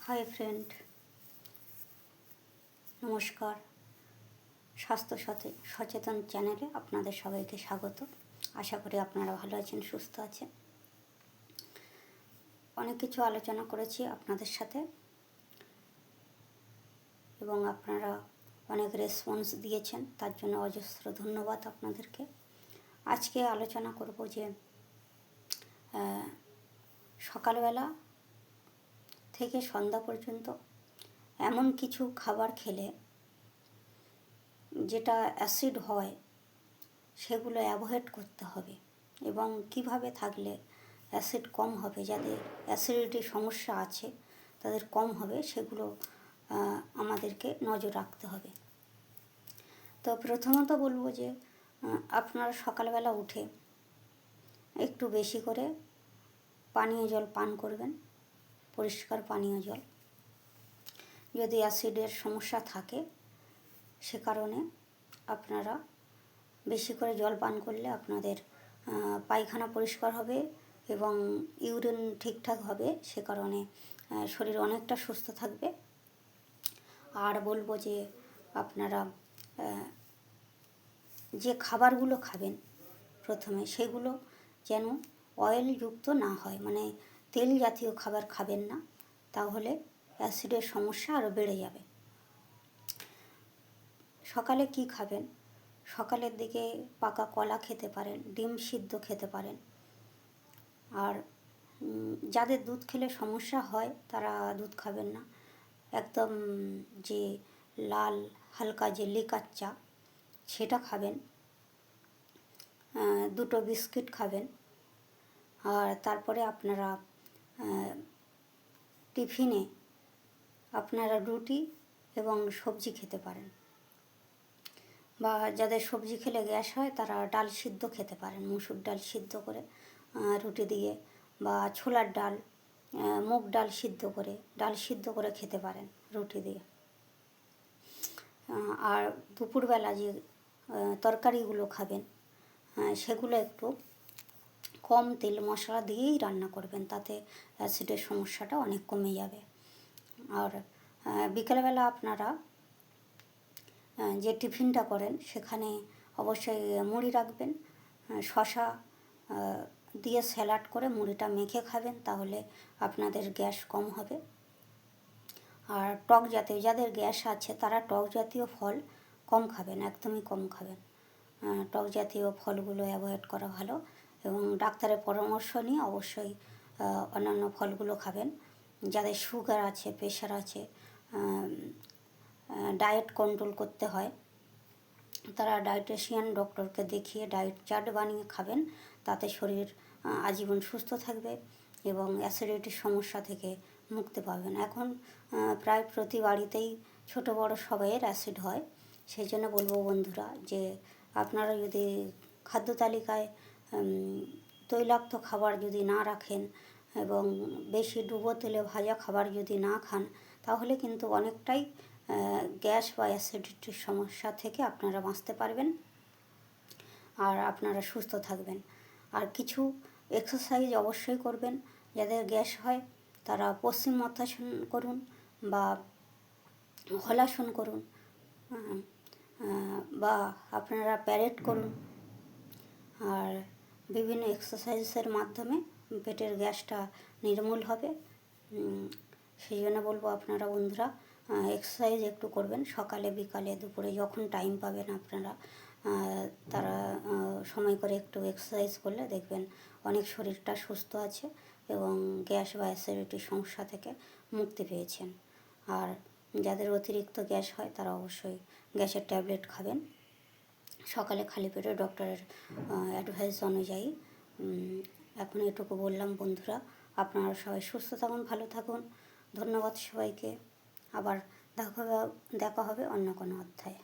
Hi friend, নমস্কার। স্বাস্থ্য সচেতন চ্যানেলে আপনাদের সবাইকে স্বাগত। আশা করি আপনারা ভালো আছেন, সুস্থ আছেন। অনেক কিছু আলোচনা করেছি আপনাদের সাথে এবং আপনারা অনেক রেসপন্স দিয়েছেন, তার জন্য অজস্র ধন্যবাদ আপনাদেরকে। আজকে আলোচনা করব যে সকালবেলা থেকে সন্ধ্যা পর্যন্ত এমন কিছু খাবার খেলে যেটা অ্যাসিড হয় সেগুলো অ্যাভয়েড করতে হবে এবং কিভাবে থাকলে অ্যাসিড কম হবে, যাদের অ্যাসিডিটির সমস্যা আছে তাদের কম হবে, সেগুলো আমাদেরকে নজর রাখতে হবে। তো প্রথমত বলবো যে আপনারা সকালবেলা উঠে একটু বেশি করে পানীয় জল পান করবেন, পরিষ্কার পানীয় জল। যদি অ্যাসিডের সমস্যা থাকে সে কারণে আপনারা বেশি করে জল পান করলে আপনাদের পায়খানা পরিষ্কার হবে এবং ইউরিন ঠিকঠাক হবে, সে কারণে শরীর অনেকটা সুস্থ থাকবে। আর বলবো যে আপনারা যে খাবারগুলো খাবেন প্রথমে সেগুলো যেন অয়েলযুক্ত না হয়, মানে তেল জাতীয় খাবার খাবেন না, তাহলে অ্যাসিডের সমস্যা আরও বেড়ে যাবে। সকালে কি খাবেন? সকালের দিকে পাকা কলা খেতে পারেন, ডিম সিদ্ধ খেতে পারেন। আর যাদের দুধ খেলে সমস্যা হয় তারা দুধ খাবেন না, একদম যে লাল হালকা যে লিকার চা সেটা খাবেন। দুটো বিস্কিট খাবেন। আর তারপরে আপনারা টিফিনে আপনারা রুটি এবং সবজি খেতে পারেন, বা যাদের সবজি খেলে গ্যাস হয় তারা ডাল সিদ্ধ খেতে পারেন, মুসুর ডাল সিদ্ধ করে রুটি দিয়ে, বা ছোলার ডাল, মুগ ডাল সিদ্ধ করে, ডাল সিদ্ধ করে খেতে পারেন রুটি দিয়ে। আর দুপুরবেলা যে তরকারিগুলো খাবেন সেগুলো একটু কম তেল মশলা দিয়েই রান্না করবেন, তাতে অ্যাসিডের সমস্যাটা অনেক কমে যাবে। আর বিকেলবেলা আপনারা যে টিফিনটা করেন সেখানে অবশ্যই মুড়ি রাখবেন, শশা দিয়ে স্যালাড করে মুড়িটা মেখে খাবেন, তাহলে আপনাদের গ্যাস কম হবে। আর টক জাতীয়, যাদের গ্যাস আছে তারা টক জাতীয় ফল কম খাবেন, একদমই কম খাবেন। টক জাতীয় ফলগুলো অ্যাভয়েড করা ভালো এবং ডাক্তারের পরামর্শ নিয়ে অবশ্যই অন্যান্য ফলগুলো খাবেন। যাদের সুগার আছে, প্রেশার আছে, ডায়েট কন্ট্রোল করতে হয়, তারা ডায়েটিশিয়ান ডক্টরকে দেখিয়ে ডায়েট চার্ট বানিয়ে খাবেন, তাতে শরীর আজীবন সুস্থ থাকবে এবং অ্যাসিডিটির সমস্যা থেকে মুক্তি পাবেন। এখন প্রায় প্রতি বাড়িতেই ছোটো বড় সবাইয়ের অ্যাসিড হয়। সেই জন্য বলবো বন্ধুরা যে আপনারা যদি খাদ্য তালিকায় তৈলাক্ত খাবার যদি না রাখেন এবং বেশি ডুবো তেলে ভাজা খাবার যদি না খান, তাহলে কিন্তু অনেকটাই গ্যাস বা অ্যাসিডিটির সমস্যা থেকে আপনারা বাঁচতে পারবেন আর আপনারা সুস্থ থাকবেন। আর কিছু এক্সারসাইজ অবশ্যই করবেন। যাদের গ্যাস হয় তারা পশ্চিমোত্তাসন করুন বা হলাসন করুন, বা আপনারা প্যারেড করুন। আর বিভিন্ন এক্সারসাইজের মাধ্যমে পেটের গ্যাসটা নির্মূল হবে। সেই জন্য বলবো আপনারা বন্ধুরা এক্সারসাইজ একটু করবেন, সকালে বিকালে দুপুরে যখন টাইম পাবেন আপনারা তারা সময় করে একটু এক্সারসাইজ করলে দেখবেন অনেক শরীরটা সুস্থ আছে এবং গ্যাস বা অ্যাসিডিটির সমস্যা থেকে মুক্তি পেয়েছেন। আর যাদের অতিরিক্ত গ্যাস হয় তারা অবশ্যই গ্যাসের ট্যাবলেট খাবেন সকালে খালি পেটে, ডক্টরের অ্যাডভাইস অনুযায়ী। এখন এটুকু বললাম বন্ধুরা, আপনারা সবাই সুস্থ থাকুন, ভালো থাকুন। ধন্যবাদ সবাইকে। আবার দেখা হবে অন্য কোনো অধ্যায়ে।